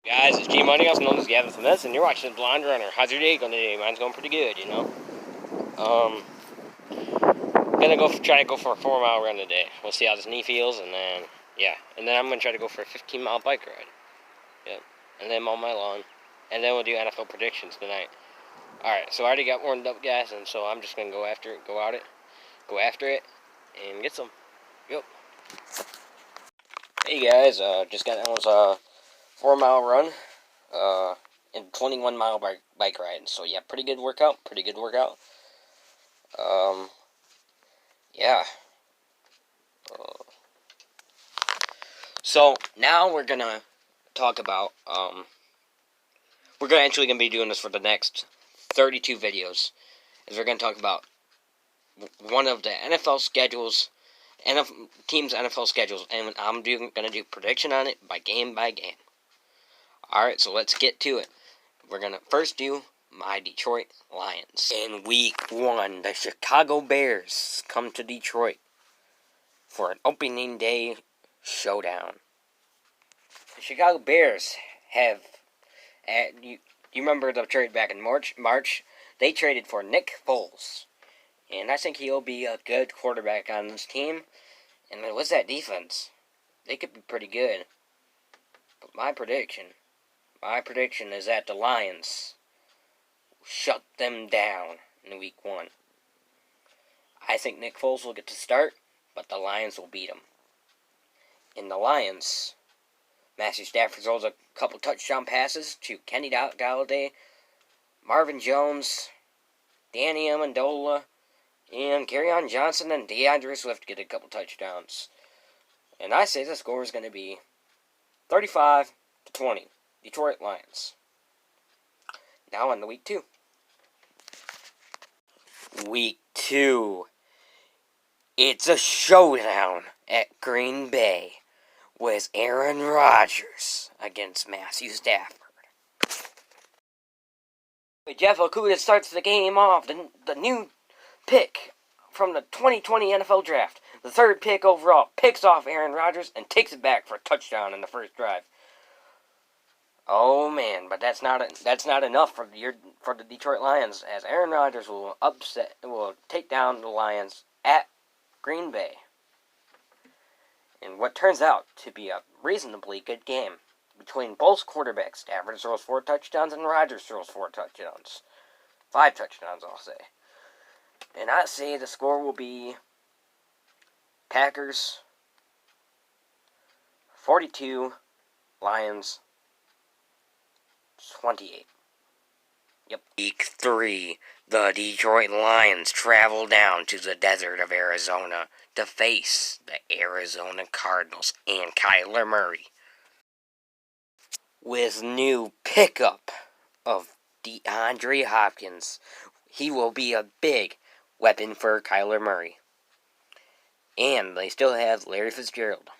Guys, it's G Money, also known as Gavin Smith, and you're watching the Blonde Runner. How's your day going today? Mine's going pretty good, you know. Gonna try to go for a 4-mile run today. We'll see how this knee feels, and then I'm gonna try to go for a 15-mile bike ride. Yep, and then mow my lawn, and then we'll do NFL predictions tonight. All right, so I already got warmed up, guys, and so I'm just gonna go after it, and get some. Yep. Hey guys, just got that was a 4-mile run. And 21-mile bike ride. So yeah, pretty good workout. Yeah. So now we're gonna talk about we're actually gonna be doing this for the next 32 videos. Is we're gonna talk about one of the NFL schedules, teams' NFL schedules, and I'm gonna do prediction on it by game by game. All right, so let's get to it. We're gonna first do my Detroit Lions. In week 1, the Chicago Bears come to Detroit for an opening day showdown. The Chicago Bears have, you remember the trade back in March? They traded for Nick Foles, and I think he'll be a good quarterback on this team. And what's that defense? They could be pretty good. But my prediction is that the Lions shut them down in week 1. I think Nick Foles will get to start, but the Lions will beat him. In the Lions, Matthew Stafford throws a couple touchdown passes to Kenny Galladay, Marvin Jones, Danny Amendola, and Kerryon Johnson and DeAndre Swift get a couple touchdowns. And I say the score is going to be 35-20, Detroit Lions. Now on to week 2. Week 2. It's a showdown at Green Bay with Aaron Rodgers against Matthew Stafford. Jeff Okudah starts the game off, the new pick from the 2020 NFL Draft. The 3rd pick overall picks off Aaron Rodgers and takes it back for a touchdown in the first drive. Oh man, but that's not enough for the Detroit Lions, as Aaron Rodgers will take down the Lions at Green Bay in what turns out to be a reasonably good game between both quarterbacks. Stafford throws 4 touchdowns and Rodgers throws 4 touchdowns. 5 touchdowns, I'll say. And I say the score will be Packers 42, Lions 28. Yep. Week 3, the Detroit Lions travel down to the desert of Arizona to face the Arizona Cardinals and Kyler Murray. With new pickup of DeAndre Hopkins, he will be a big weapon for Kyler Murray. And they still have Larry Fitzgerald.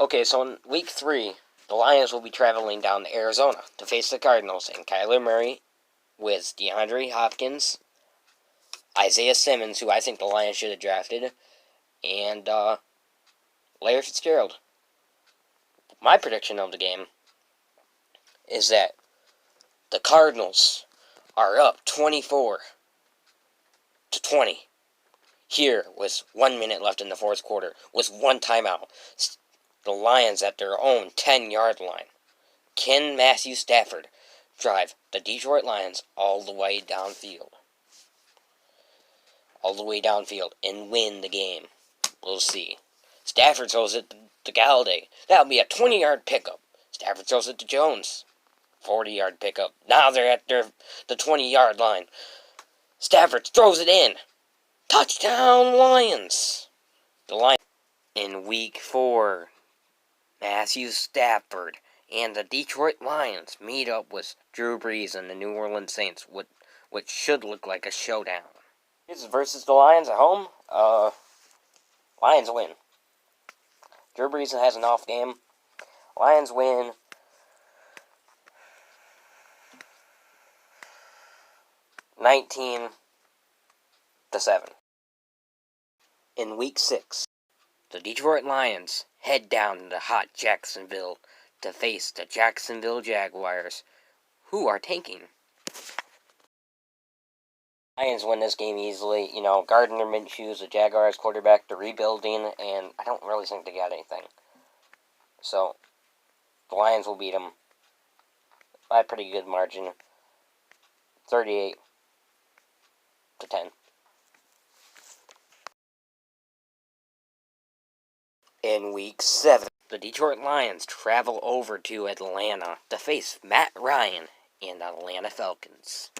Okay, so in week 3, the Lions will be traveling down to Arizona to face the Cardinals, and Kyler Murray with DeAndre Hopkins, Isaiah Simmons, who I think the Lions should have drafted, and Larry Fitzgerald. My prediction of the game is that the Cardinals are up 24-20. Here, with 1 minute left in the 4th quarter, with 1 timeout. The Lions at their own 10-yard line. Can Matthew Stafford drive the Detroit Lions all the way downfield? And win the game. We'll see. Stafford throws it to Galladay. That'll be a 20-yard pickup. Stafford throws it to Jones. 40-yard pickup. Now they're at the 20-yard line. Stafford throws it in. Touchdown Lions! The Lions in week 4. Matthew Stafford and the Detroit Lions meet up with Drew Brees and the New Orleans Saints, which should look like a showdown. This is versus the Lions at home. Lions win. Drew Brees has an off game. Lions win 19-7. In week 6, The Detroit Lions head down to hot Jacksonville to face the Jacksonville Jaguars, who are tanking. Lions win this game easily. You know, Gardner Minshew's the Jaguars quarterback. They're rebuilding, and I don't really think they got anything. So, the Lions will beat them by a pretty good margin, 38-10. In Week 7, the Detroit Lions travel over to Atlanta to face Matt Ryan and the Atlanta Falcons.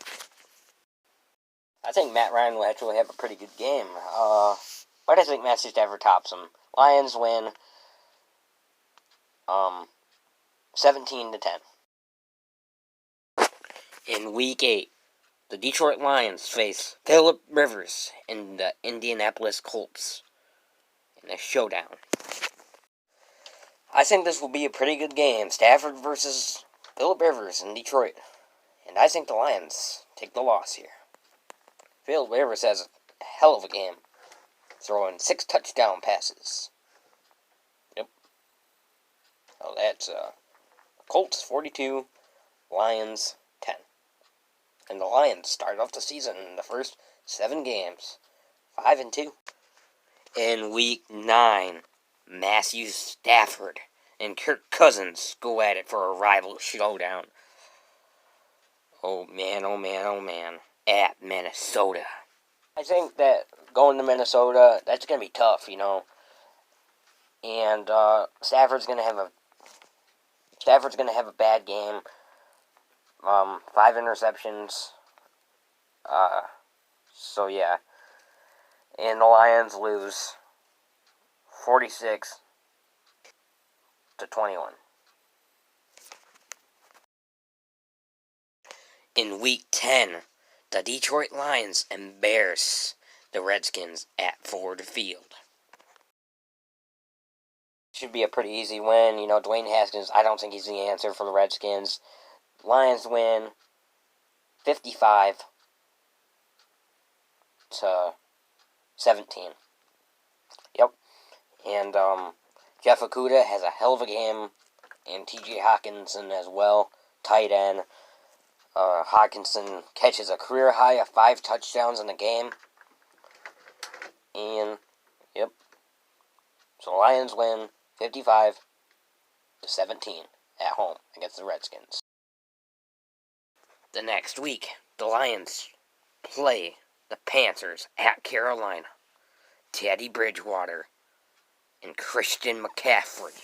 I think Matt Ryan will actually have a pretty good game, but I think Matthew Stafford tops him. Lions win 17-10. In Week 8, the Detroit Lions face Phillip Rivers and the Indianapolis Colts in a showdown. I think this will be a pretty good game. Stafford versus Phillip Rivers in Detroit. And I think the Lions take the loss here. Phillip Rivers has a hell of a game, throwing 6 touchdown passes. Yep. Oh, that's Colts 42, Lions 10. And the Lions started off the season in the first 7 games, 5-2. In Week 9, Matthew Stafford and Kirk Cousins go at it for a rival showdown. Oh man, oh man, oh man. At Minnesota. I think that going to Minnesota, that's going to be tough, you know. And Stafford's going to have a bad game. 5 interceptions. So yeah. And the Lions lose 46-21. In Week 10, the Detroit Lions embarrass the Redskins at Ford Field. Should be a pretty easy win. You know, Dwayne Haskins, I don't think he's the answer for the Redskins. Lions win 55-17. Yep. And Jeff Okudah has a hell of a game, and T.J. Hawkinson as well, tight end. Hawkinson catches a career high of 5 touchdowns in the game. And, yep. So Lions win 55-17 at home against the Redskins. The next week, the Lions play the Panthers at Carolina. Teddy Bridgewater and Christian McCaffrey.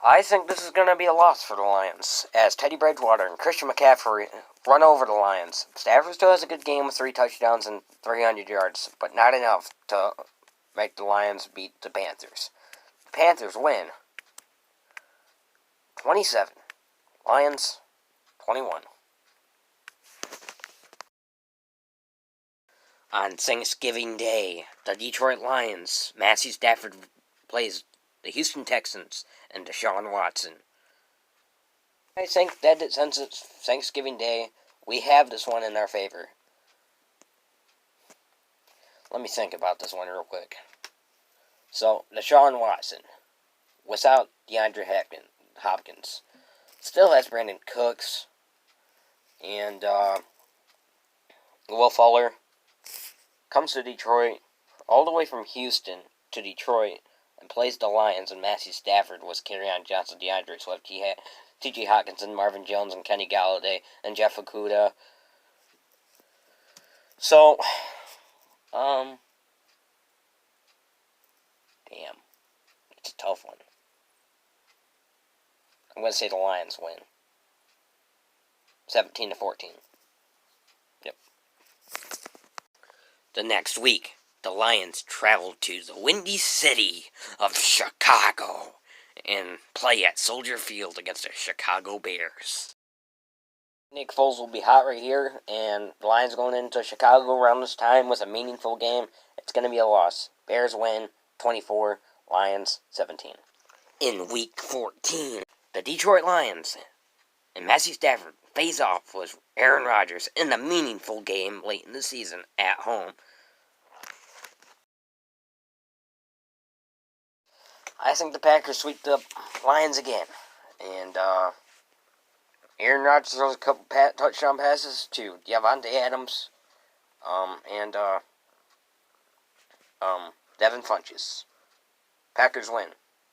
I think this is going to be a loss for the Lions, as Teddy Bridgewater and Christian McCaffrey run over the Lions. Stafford still has a good game with 3 touchdowns and 300 yards, but not enough to make the Lions beat the Panthers. The Panthers win 27. Lions 21. On Thanksgiving Day, the Detroit Lions, Matthew Stafford plays the Houston Texans and Deshaun Watson. I think that since it's Thanksgiving Day, we have this one in our favor. Let me think about this one real quick. So, Deshaun Watson, without DeAndre Hopkins, still has Brandon Cooks and Will Fuller. Comes to Detroit, all the way from Houston to Detroit, and plays the Lions, and Matthew Stafford was Kerryon Johnson, DeAndre Swift, T.J. Hawkinson, Marvin Jones, and Kenny Galladay, and Jeff Okudah. So, damn. It's a tough one. I'm going to say the Lions win. 17-14. Yep. The next week, the Lions travel to the Windy City of Chicago and play at Soldier Field against the Chicago Bears. Nick Foles will be hot right here, and the Lions going into Chicago around this time with a meaningful game. It's going to be a loss. Bears win 24, Lions 17. In Week 14, the Detroit Lions and Matthew Stafford face off with Aaron Rodgers in a meaningful game late in the season at home. I think the Packers sweep the Lions again. And, Aaron Rodgers throws a couple touchdown passes to Davante Adams, and Devin Funchess. Packers win,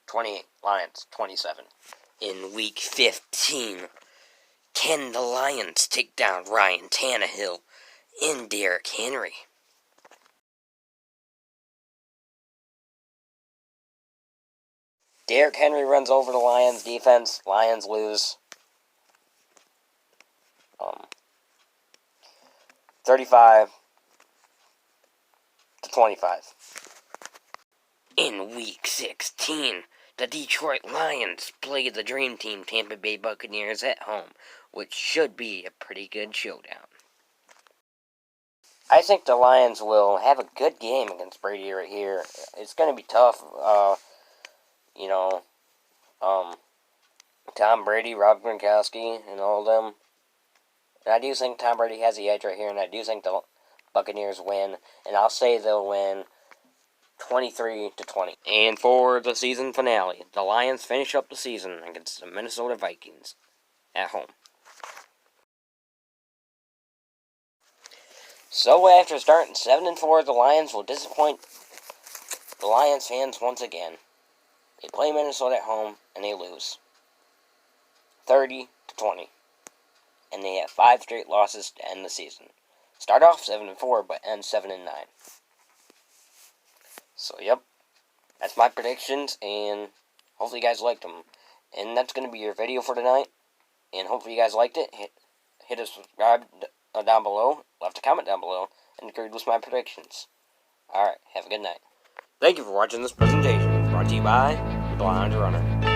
28, Lions, 27. In Week 15, can the Lions take down Ryan Tannehill and Derrick Henry? Derrick Henry runs over the Lions defense. Lions lose. 35 to 25. In Week 16, the Detroit Lions play the Dream Team Tampa Bay Buccaneers at home, which should be a pretty good showdown. I think the Lions will have a good game against Brady right here. It's going to be tough. Tom Brady, Rob Gronkowski, and all of them. And I do think Tom Brady has the edge right here, and I do think the Buccaneers win. And I'll say they'll win 23 to 20. And for the season finale, the Lions finish up the season against the Minnesota Vikings at home. So after starting 7-4, the Lions will disappoint the Lions fans once again. They play Minnesota at home and they lose 30 to 20. And they have 5 straight losses to end the season. Start off 7-4, but end 7-9. So, yep. That's my predictions, and hopefully you guys liked them. And that's going to be your video for tonight. And hopefully you guys liked it. Hit a subscribe down below, left a comment down below, and agreed with my predictions. Alright, have a good night. Thank you for watching this presentation, brought to you by The Blind Runner.